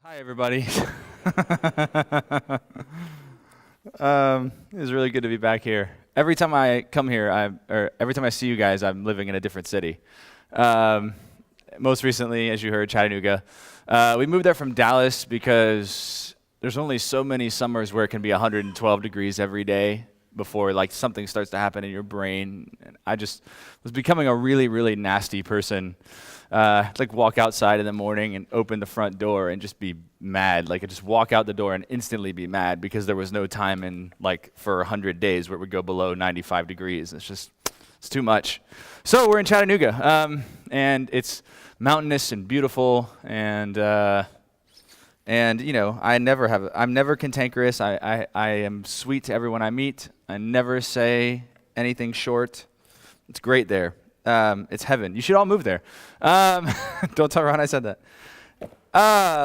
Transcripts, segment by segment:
Hi, everybody. It's really good to be back here. Every time I come here, or every time I see you guys, I'm living in a different city. Um, Most recently, as you heard, Chattanooga. We moved there from Dallas because there's only so many summers where it can be 112 degrees every day before like something starts to happen in your brain. And I just was becoming a really, really nasty person. Like walk outside in the morning and open the front door and just be mad. Like I just walk out the door and instantly be mad because there was no time in like for 100 days where it would go below 95 degrees. It's too much. So we're in Chattanooga, and it's mountainous and beautiful, and you know I'm never cantankerous. I am sweet to everyone I meet. I never say anything short. It's great there. It's heaven. You should all move there. Don't tell Ron I said that.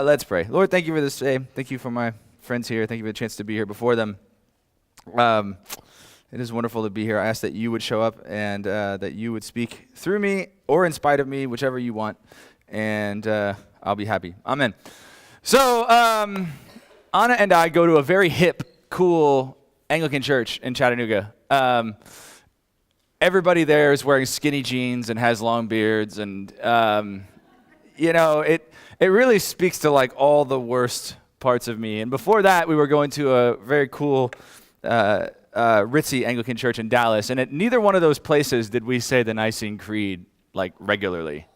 Let's pray. Lord, thank you for this day. Thank you for my friends here. Thank you for the chance to be here before them. It is wonderful to be here. I ask that you would show up and that you would speak through me or in spite of me, whichever you want, and I'll be happy. Amen. So Anna and I go to a very hip, cool Anglican church in Chattanooga. Everybody there is wearing skinny jeans and has long beards, and it really speaks to like all the worst parts of me. And before that, we were going to a very cool, ritzy Anglican church in Dallas, and at neither one of those places did we say the Nicene Creed like regularly.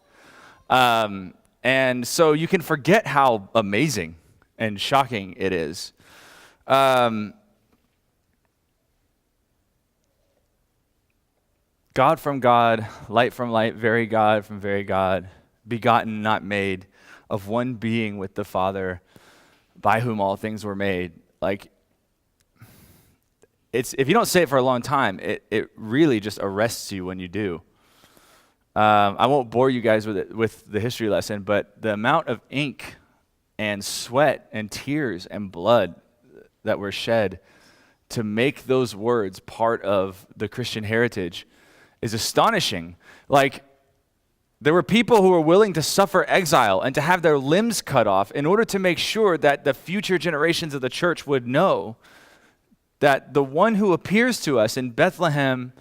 And so you can forget how amazing and shocking it is. God from God, light from light, very God from very God, begotten, not made, of one being with the Father, by whom all things were made. Like, if you don't say it for a long time, it really just arrests you when you do. I won't bore you guys with the history lesson, but the amount of ink and sweat and tears and blood that were shed to make those words part of the Christian heritage is astonishing. Like, there were people who were willing to suffer exile and to have their limbs cut off in order to make sure that the future generations of the church would know that the one who appears to us in Bethlehem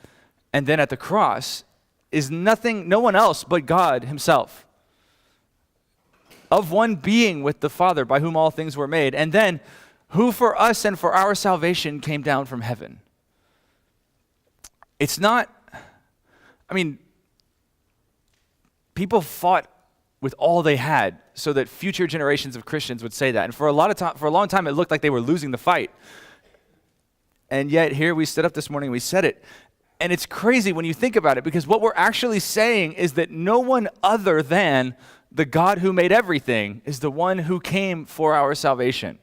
and then at the cross is no one else but God himself, of one being with the Father, by whom all things were made, and then who for us and for our salvation came down from heaven. It's not, people fought with all they had so that future generations of Christians would say that. And for a long time, it looked like they were losing the fight. And yet here we stood up this morning and we said it. And it's crazy when you think about it, because what we're actually saying is that no one other than the God who made everything is the one who came for our salvation.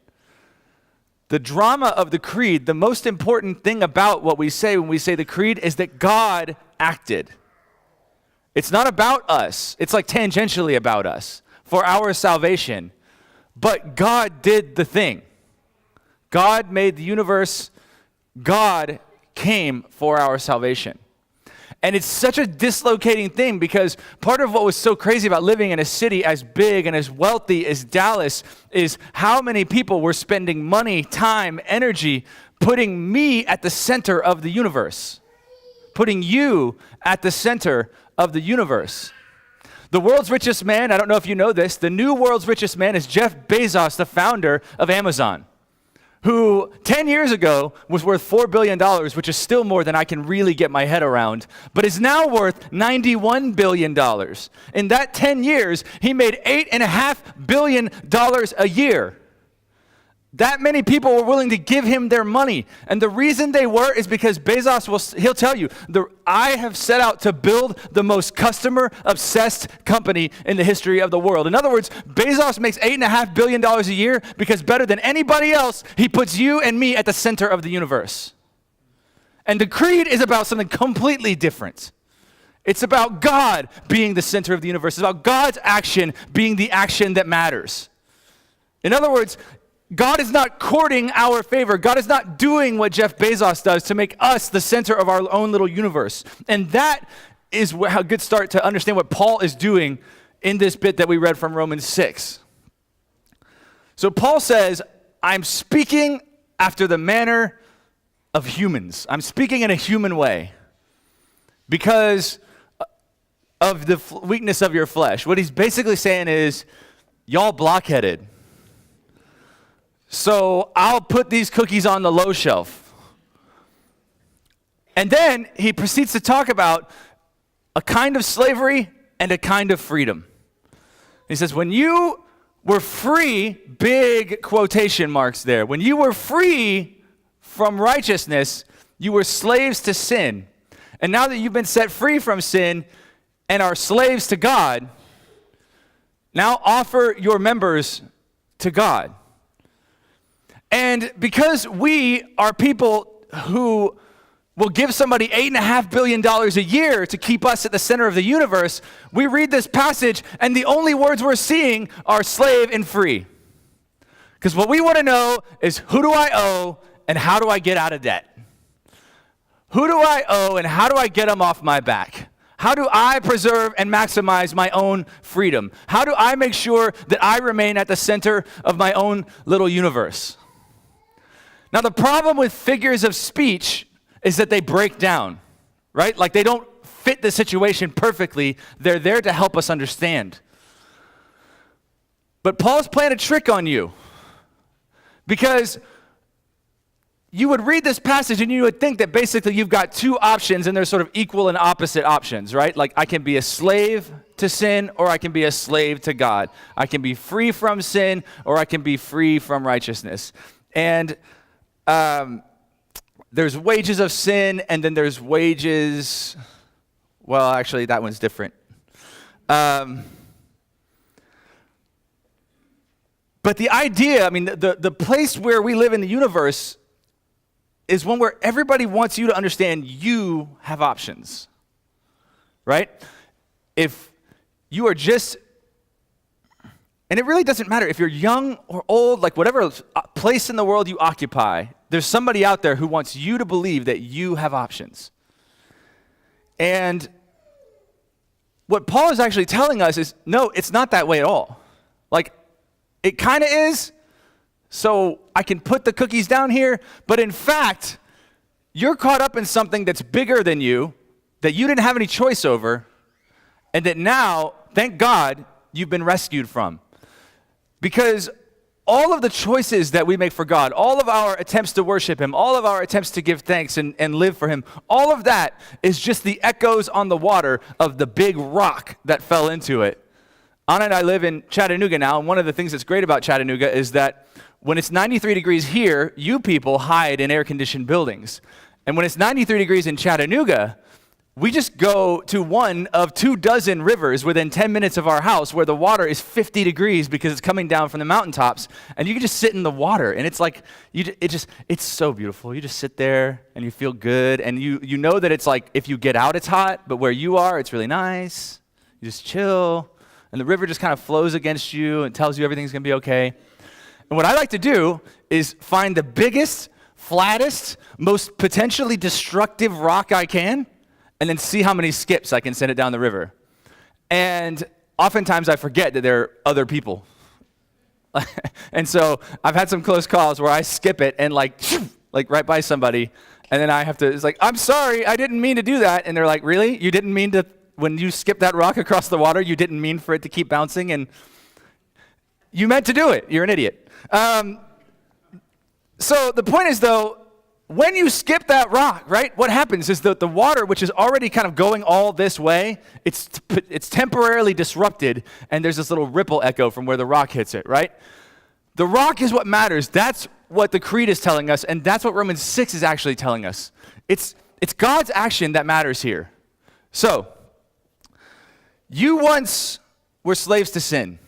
The drama of the creed, the most important thing about what we say when we say the creed, is that God acted. It's not about us. It's like tangentially about us for our salvation. But God did the thing. God made the universe. God came for our salvation. And it's such a dislocating thing, because part of what was so crazy about living in a city as big and as wealthy as Dallas is how many people were spending money, time, energy, putting me at the center of the universe, putting you at the center of the universe. The world's richest man, I don't know if you know this, the new world's richest man is Jeff Bezos, the founder of Amazon, who 10 years ago was worth $4 billion, which is still more than I can really get my head around, but is now worth $91 billion. In that 10 years, he made $8.5 billion a year. That many people were willing to give him their money. And the reason they were is because Bezos, he'll tell you, I have set out to build the most customer-obsessed company in the history of the world. In other words, Bezos makes $8.5 billion a year because better than anybody else, he puts you and me at the center of the universe. And the creed is about something completely different. It's about God being the center of the universe. It's about God's action being the action that matters. In other words, God is not courting our favor. God is not doing what Jeff Bezos does to make us the center of our own little universe. And that is a good start to understand what Paul is doing in this bit that we read from Romans 6. So Paul says, I'm speaking after the manner of humans. I'm speaking in a human way because of the weakness of your flesh. What he's basically saying is, y'all blockheaded. So I'll put these cookies on the low shelf. And then he proceeds to talk about a kind of slavery and a kind of freedom. He says, when you were free, big quotation marks there, when you were free from righteousness, you were slaves to sin. And now that you've been set free from sin and are slaves to God, now offer your members to God. And because we are people who will give somebody $8.5 billion a year to keep us at the center of the universe, we read this passage and the only words we're seeing are slave and free. Because what we want to know is, who do I owe and how do I get out of debt? Who do I owe and how do I get them off my back? How do I preserve and maximize my own freedom? How do I make sure that I remain at the center of my own little universe? Now, the problem with figures of speech is that they break down, right? Like, they don't fit the situation perfectly. They're there to help us understand. But Paul's playing a trick on you, because you would read this passage and you would think that basically you've got two options and they're sort of equal and opposite options, right? Like, I can be a slave to sin or I can be a slave to God. I can be free from sin or I can be free from righteousness. And there's wages of sin, and then there's wages, well, actually, that one's different. But the idea, I mean, the place where we live in the universe is one where everybody wants you to understand you have options, right? If you are just, and it really doesn't matter if you're young or old, like whatever place in the world you occupy, there's somebody out there who wants you to believe that you have options. And what Paul is actually telling us is, no, it's not that way at all. Like, it kind of is, so I can put the cookies down here, but in fact, you're caught up in something that's bigger than you, that you didn't have any choice over, and that now, thank God, you've been rescued from. Because all of the choices that we make for God, all of our attempts to worship Him, all of our attempts to give thanks and live for Him, all of that is just the echoes on the water of the big rock that fell into it. Anna and I live in Chattanooga now, and one of the things that's great about Chattanooga is that when it's 93 degrees here, you people hide in air-conditioned buildings. And when it's 93 degrees in Chattanooga, we just go to one of 24 rivers within 10 minutes of our house where the water is 50 degrees because it's coming down from the mountaintops, and you can just sit in the water, and it's like, it's so beautiful. You just sit there, and you feel good, and you know that it's like, if you get out, it's hot, but where you are, it's really nice. You just chill, and the river just kind of flows against you and tells you everything's going to be okay. And what I like to do is find the biggest, flattest, most potentially destructive rock I can, and then see how many skips I can send it down the river. And oftentimes I forget that there are other people. And so I've had some close calls where I skip it and like right by somebody, and then I have to, it's like, I'm sorry, I didn't mean to do that. And they're like, really? You didn't mean to, when you skip that rock across the water, you didn't mean for it to keep bouncing, and you meant to do it. You're an idiot. So the point is, though, when you skip that rock, right, what happens is that the water, which is already kind of going all this way, it's temporarily disrupted, and there's this little ripple echo from where the rock hits it, right? The rock is what matters. That's what the Creed is telling us, and that's what Romans 6 is actually telling us. It's God's action that matters here. So, you once were slaves to sin.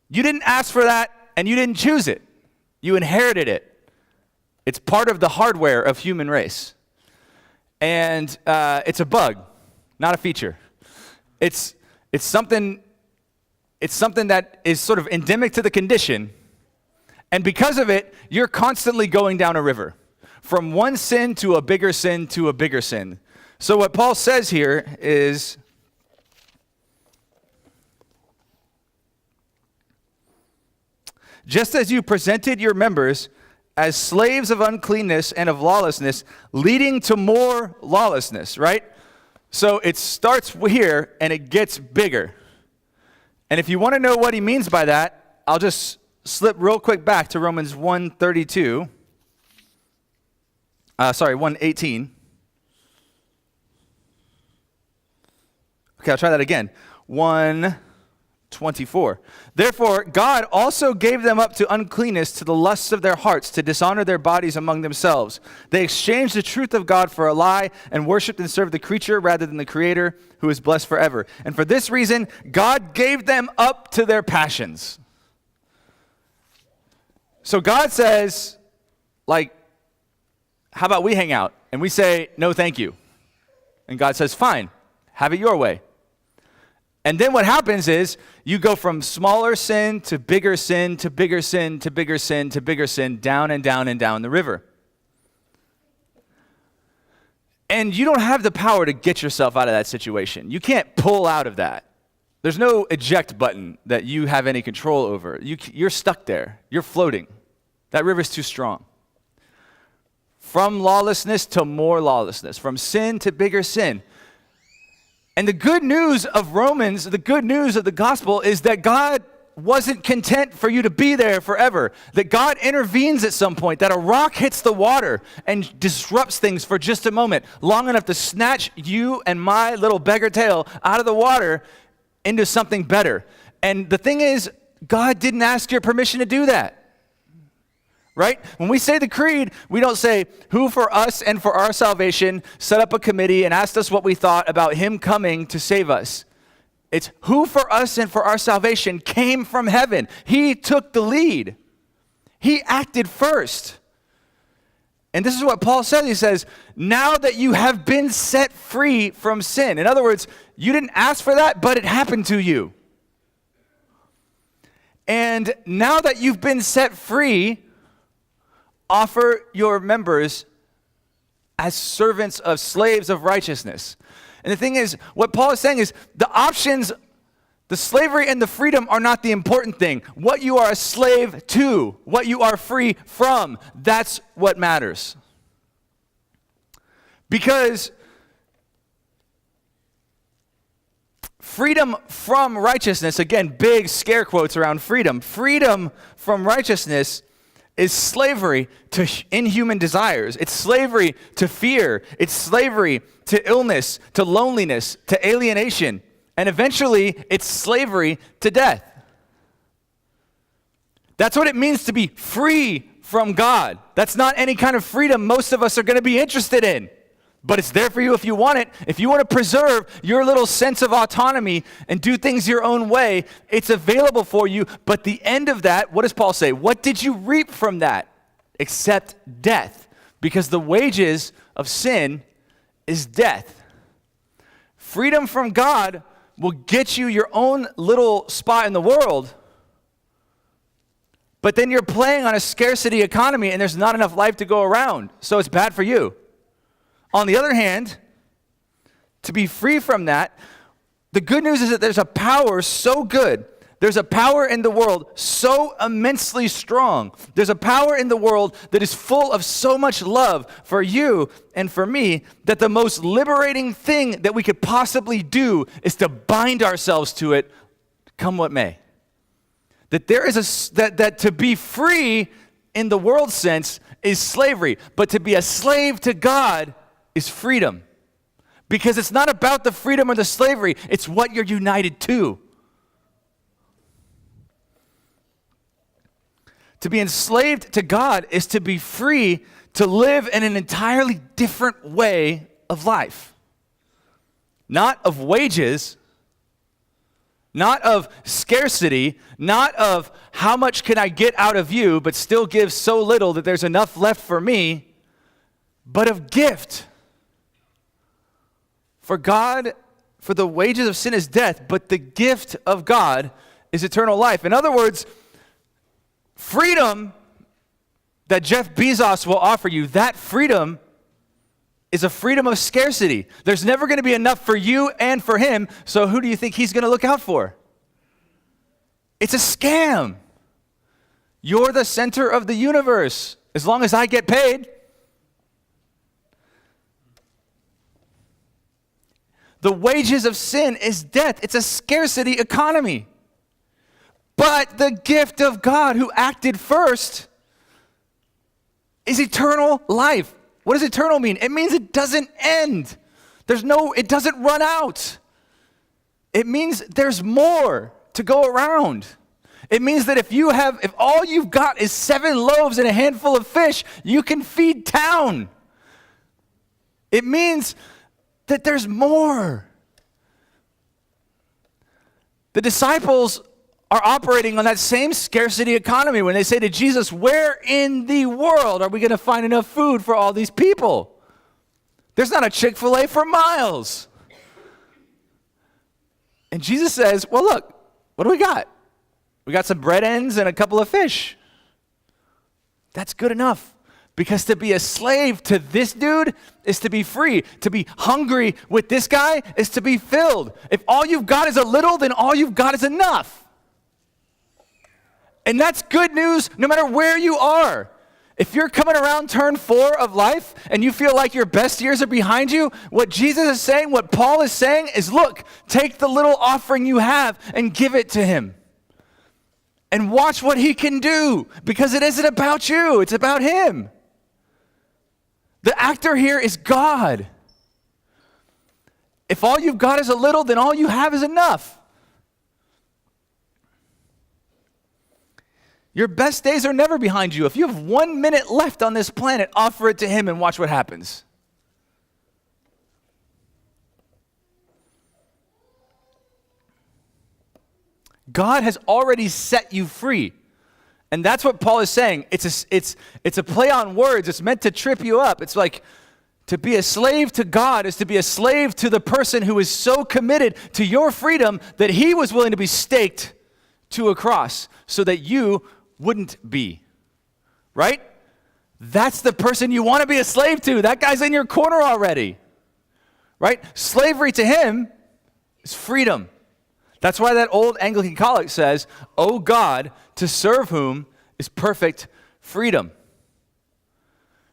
You didn't ask for that, and you didn't choose it. You inherited it. It's part of the hardware of human race. And it's a bug, not a feature. It's something that is sort of endemic to the condition. And because of it, you're constantly going down a river. From one sin to a bigger sin to a bigger sin. So what Paul says here is, just as you presented your members as slaves of uncleanness and of lawlessness, leading to more lawlessness, right? So it starts here and it gets bigger. And if you want to know what he means by that, I'll just slip real quick back to Romans 1:32. 1:18. Okay, I'll try that again. 1:24. Therefore, God also gave them up to uncleanness to the lusts of their hearts, to dishonor their bodies among themselves. They exchanged the truth of God for a lie and worshiped and served the creature rather than the Creator, who is blessed forever. And for this reason, God gave them up to their passions. So God says, like, how about we hang out? And we say, no, thank you. And God says, fine, have it your way. And then what happens is you go from smaller sin to bigger sin to bigger sin to bigger sin to bigger sin, down and down and down the river. And you don't have the power to get yourself out of that situation. You can't pull out of that. There's no eject button that you have any control over. You're stuck there. You're floating. That river's too strong. From lawlessness to more lawlessness, from sin to bigger sin. And the good news of Romans, the good news of the gospel is that God wasn't content for you to be there forever. That God intervenes at some point, that a rock hits the water and disrupts things for just a moment, long enough to snatch you and my little beggar tail out of the water into something better. And the thing is, God didn't ask your permission to do that. Right? When we say the creed, we don't say, who for us and for our salvation set up a committee and asked us what we thought about him coming to save us. It's who for us and for our salvation came from heaven. He took the lead. He acted first. And this is what Paul says. He says, now that you have been set free from sin. In other words, you didn't ask for that, but it happened to you. And now that you've been set free, offer your members as servants of slaves of righteousness. And the thing is, what Paul is saying is the options, the slavery and the freedom are not the important thing. What you are a slave to, what you are free from, that's what matters. Because freedom from righteousness, again, big scare quotes around freedom. Freedom from righteousness is slavery to inhuman desires. It's slavery to fear. It's slavery to illness, to loneliness, to alienation. And eventually, it's slavery to death. That's what it means to be free from God. That's not any kind of freedom most of us are going to be interested in. But it's there for you if you want it. If you want to preserve your little sense of autonomy and do things your own way, it's available for you. But the end of that, what does Paul say? What did you reap from that? Except death. Because the wages of sin is death. Freedom from God will get you your own little spot in the world. But then you're playing on a scarcity economy and there's not enough life to go around. So it's bad for you. On the other hand, to be free from that, the good news is that there's a power so good. There's a power in the world so immensely strong. There's a power in the world that is full of so much love for you and for me that the most liberating thing that we could possibly do is to bind ourselves to it, come what may. That there is that to be free in the world sense is slavery, but to be a slave to God is freedom. Because it's not about the freedom or the slavery, it's what you're united to. To be enslaved to God is to be free to live in an entirely different way of life. Not of wages, not of scarcity, not of how much can I get out of you, but still give so little that there's enough left for me, but of gift. For God, for the wages of sin is death, but the gift of God is eternal life. In other words, freedom that Jeff Bezos will offer you, that freedom is a freedom of scarcity. There's never going to be enough for you and for him, so who do you think he's going to look out for? It's a scam. You're the center of the universe, as long as I get paid. The wages of sin is death. It's a scarcity economy. But the gift of God who acted first is eternal life. What does eternal mean? It means it doesn't end. It doesn't run out. It means there's more to go around. It means that if all you've got is 7 loaves and a handful of fish, you can feed town. It means that there's more. The disciples are operating on that same scarcity economy when they say to Jesus, where in the world are we going to find enough food for all these people? There's not a Chick-fil-A for miles. And Jesus says, well, look, what do we got? We got some bread ends and a couple of fish. That's good enough. Because to be a slave to this dude is to be free. To be hungry with this guy is to be filled. If all you've got is a little, then all you've got is enough. And that's good news no matter where you are. If you're coming around turn 4 of life and you feel like your best years are behind you, what Jesus is saying, what Paul is saying is, look, take the little offering you have and give it to him. And watch what he can do, because it isn't about you, it's about him. The actor here is God. If all you've got is a little, then all you have is enough. Your best days are never behind you. If you have 1 minute left on this planet, offer it to him and watch what happens. God has already set you free. And that's what Paul is saying. It's a play on words. It's meant to trip you up. It's like to be a slave to God is to be a slave to the person who is so committed to your freedom that he was willing to be staked to a cross so that you wouldn't be. Right? That's the person you want to be a slave to. That guy's in your corner already. Right? Slavery to him is freedom. That's why that old Anglican collect says, "O God, to serve whom is perfect freedom."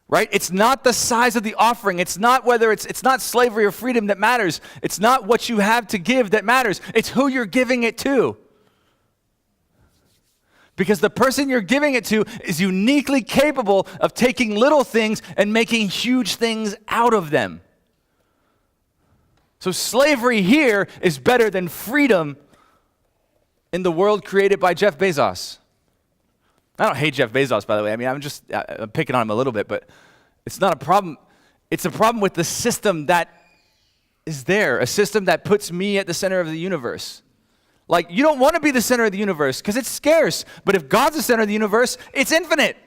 Right? It's not the size of the offering. It's not whether it's not slavery or freedom that matters. It's not what you have to give that matters. It's who you're giving it to. Because the person you're giving it to is uniquely capable of taking little things and making huge things out of them. So slavery here is better than freedom in the world created by Jeff Bezos. I don't hate Jeff Bezos, by the way. I mean, I'm picking on him a little bit, but it's not a problem. It's a problem with the system that is there, a system that puts me at the center of the universe. Like, you don't want to be the center of the universe because it's scarce. But if God's the center of the universe, it's infinite.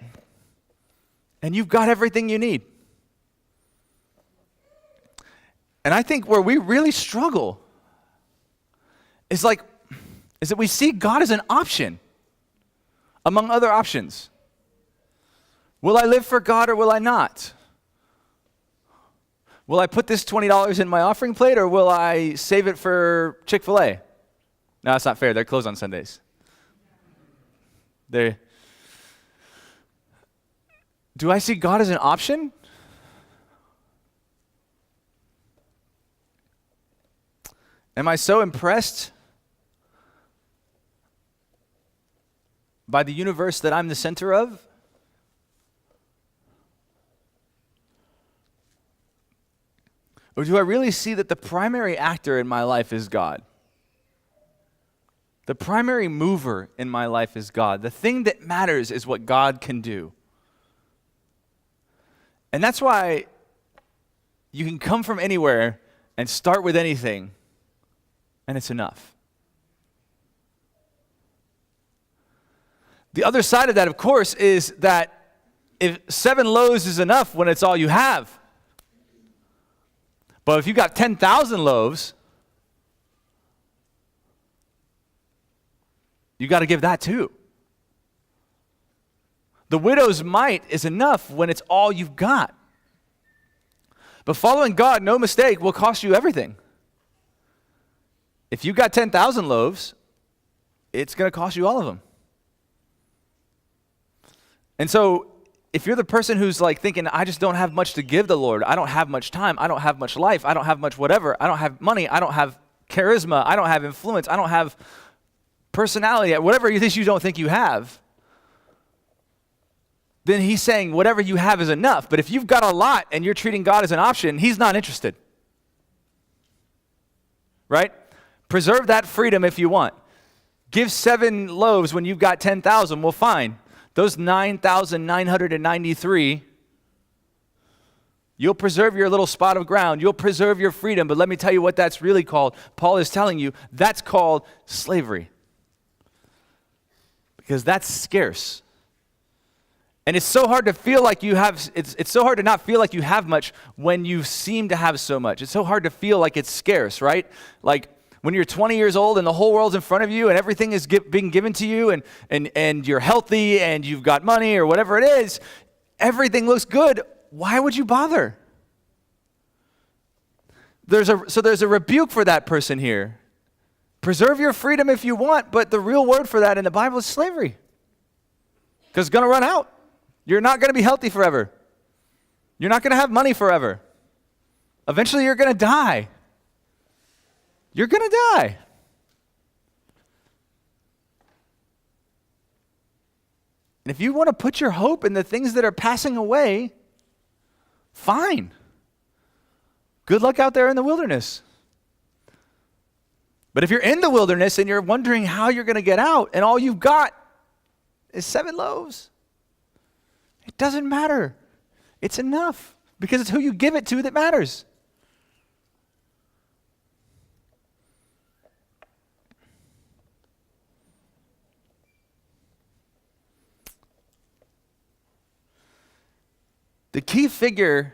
And you've got everything you need. And I think where we really struggle is that we see God as an option among other options. Will I live for God or will I not? Will I put this $20 in my offering plate or will I save it for Chick-fil-A? No, that's not fair. They're closed on Sundays. Do I see God as an option? Am I so impressed by the universe that I'm the center of? Or do I really see that the primary actor in my life is God? The primary mover in my life is God. The thing that matters is what God can do. And that's why you can come from anywhere and start with anything, and it's enough. The other side of that, of course, is that if 7 loaves is enough when it's all you have, but if you got 10,000 loaves, you got to give that too. The widow's mite is enough when it's all you've got. But following God, no mistake, will cost you everything. If you got 10,000 loaves, it's going to cost you all of them. And so if you're the person who's like thinking, I just don't have much to give the Lord, I don't have much time, I don't have much life, I don't have much whatever, I don't have money, I don't have charisma, I don't have influence, I don't have personality, whatever it is you don't think you have, then he's saying whatever you have is enough. But if you've got a lot and you're treating God as an option, he's not interested. Right? Preserve that freedom if you want. Give 7 loaves when you've got 10,000. Well, fine. Those 9,993, you'll preserve your little spot of ground. You'll preserve your freedom. But let me tell you what that's really called. Paul is telling you that's called slavery. Because that's scarce. And it's so hard to feel like you have, it's so hard to not feel like you have much when you seem to have so much. It's so hard to feel like it's scarce, right? Like when you're 20 years old and the whole world's in front of you and everything is being given to you and you're healthy and you've got money or whatever it is, everything looks good. Why would you bother? There's a rebuke for that person here. Preserve your freedom if you want, but the real word for that in the Bible is slavery. Because it's going to run out. You're not going to be healthy forever. You're not going to have money forever. Eventually you're going to die. You're going to die. And if you want to put your hope in the things that are passing away, fine. Good luck out there in the wilderness. But if you're in the wilderness and you're wondering how you're going to get out and all you've got is 7 loaves, it doesn't matter. It's enough because it's who you give it to that matters. The key figure,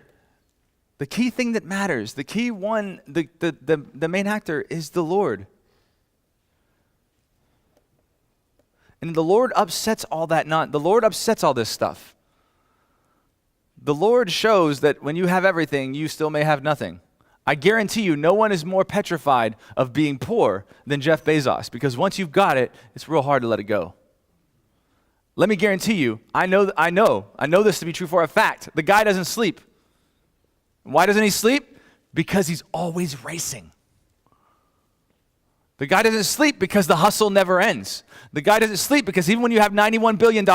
the key thing that matters, the key one, the main actor is the Lord. And the Lord upsets all that the Lord upsets all this stuff. The Lord shows that when you have everything, you still may have nothing. I guarantee you, no one is more petrified of being poor than Jeff Bezos, because once you've got it, it's real hard to let it go. Let me guarantee you, I know this to be true for a fact. The guy doesn't sleep. Why doesn't he sleep? Because he's always racing. The guy doesn't sleep because the hustle never ends. The guy doesn't sleep because even when you have $91 billion,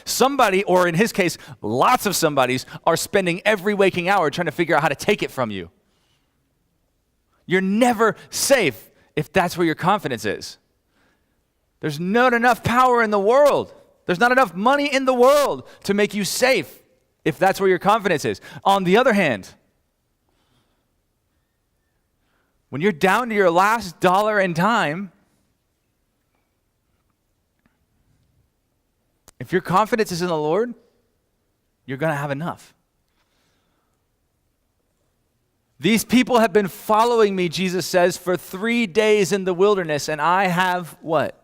somebody, or in his case, lots of somebodies, are spending every waking hour trying to figure out how to take it from you. You're never safe if that's where your confidence is. There's not enough power in the world. There's not enough money in the world to make you safe if that's where your confidence is. On the other hand, when you're down to your last dollar and dime, if your confidence is in the Lord, you're going to have enough. These people have been following me, Jesus says, for 3 days in the wilderness, and I have what?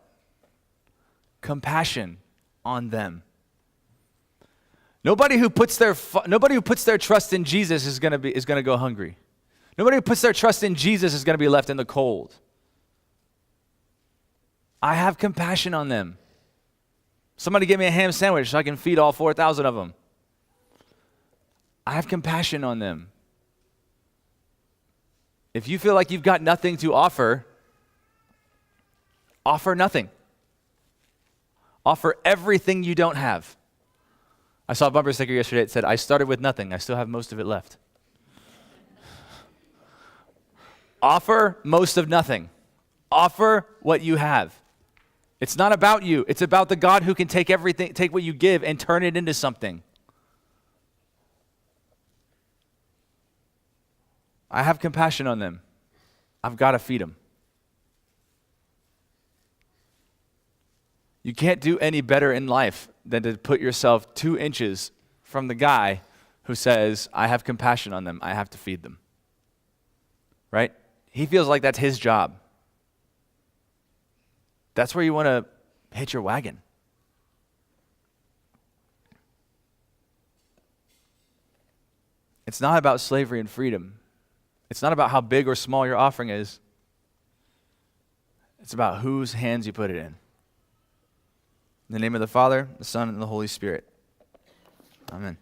Compassion on them. Nobody who puts their trust in Jesus is going to go hungry. Nobody who puts their trust in Jesus is going to be left in the cold. I have compassion on them. Somebody give me a ham sandwich so I can feed all 4,000 of them. I have compassion on them. If you feel like you've got nothing to offer, offer nothing. Offer everything you don't have. I saw a bumper sticker yesterday that said, I started with nothing. I still have most of it left. Offer most of nothing. Offer what you have. It's not about you. It's about the God who can take everything, take what you give and turn it into something. I have compassion on them. I've got to feed them. You can't do any better in life than to put yourself 2 inches from the guy who says, I have compassion on them. I have to feed them. Right? He feels like that's his job. That's where you want to hitch your wagon. It's not about slavery and freedom. It's not about how big or small your offering is. It's about whose hands you put it in. In the name of the Father, the Son, and the Holy Spirit. Amen.